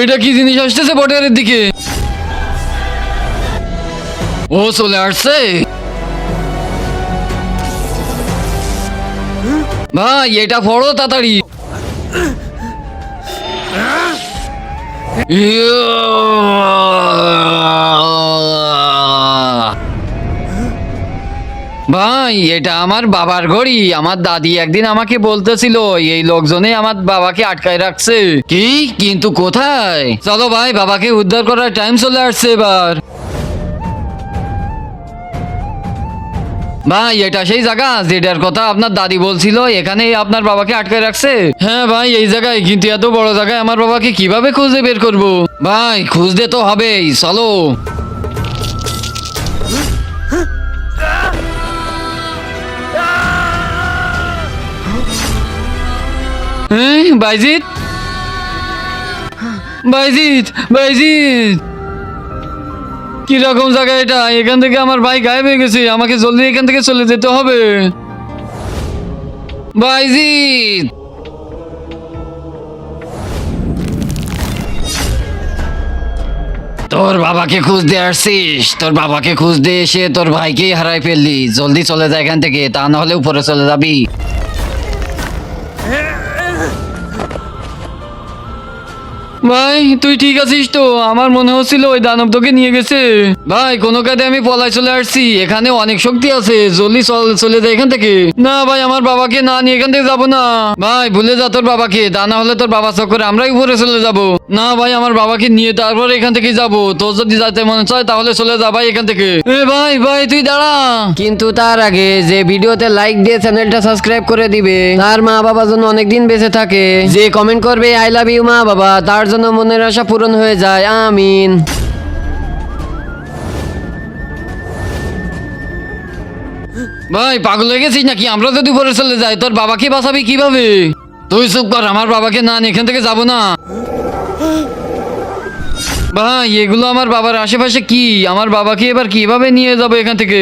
এটা কি জিনিস আসতেছে বটের দিকে? ও চলে আসছে। ভাই এটা পড়ো তাড়াতাড়ি। ভাই এটা আমার বাবার ঘড়ি। আমার দাদি একদিন আমাকে বলতেছিল এই লোকজনে আমার বাবাকে আটকায় রাখছে। কি? কিন্তু কোথায়? চলো ভাই, বাবাকে উদ্ধার করার টাইম চলে আসছে এবার। ভাই এটা সেই জায়গা যেটার কথা আপনার দাদি বলছিল, এখানে আপনার বাবাকে আটকায় রাখছে। হ্যাঁ ভাই এই জায়গায়, কিন্তু এত বড় জায়গায় আমার বাবাকে কিভাবে খুঁজে বের করব? ভাই খুঁজতে তো হবেই, চলো। হ্যাঁ বাইজিৎ, বাইজিৎ, বাইজিৎ, কিরকম জায়গা এটা? এখান থেকে আমার ভাই গায়েব হয়ে গেছে, আমাকে জলদি এখান থেকে চলে যেতে হবে। বাইজিৎ, তোর বাবাকে খুঁজতে আসছিস? তোর বাবাকে খুঁজতে এসে তোর ভাইকেই হারাই ফেললি। জলদি চলে যা এখান থেকে, তা না হলে উপরে চলে যাবি। ভাই তুই ঠিক আছিস তো? আমার মনে হচ্ছিল ওই দানব তোকে নিয়ে গেছে। ভাই কোনো কাজে আমি পলায় চলে আসছি, এখানে অনেক শক্তি আছে, জলদি চলে যায় এখান থেকে। না ভাই, আমার বাবাকে না নিয়ে এখান থেকে যাবো না। ভাই ভুলে যা তোর বাবাকে, তা না হলে তোর বাবা চক্করে আমরাই উপরে চলে যাব। না ভাই, আমার বাবাকে নিয়ে তারপর এখান থেকে যাব। তোর যদি যাতে মনে চায় তাহলে চলে যা ভাই এখান থেকে। এ ভাই ভাই তুই দাঁড়া। কিন্তু তার আগে যে ভিডিওতে লাইক দিয়ে চ্যানেলটা সাবস্ক্রাইব করে দিবে, তার মা বাবা যেন অনেকদিন বেঁচে থাকে, যে কমেন্ট করবে আই লাভ ইউ মা বাবা, তার জন্য মনের আশা পূরণ হয়ে যায়, আমিন। ভাই পাগল হয়ে গেছিস নাকি? আমরা যদি উপরে চলে যাই তোর বাবাকে বাঁচাবি কিভাবে? তুই চুপ কর, আমার বাবাকে না নিয়ে এখান থেকে যাবো না। ভাই এগুলো আমার বাবার আশেপাশে কি? আমার বাবাকে এবার কিভাবে নিয়ে যাবো এখান থেকে?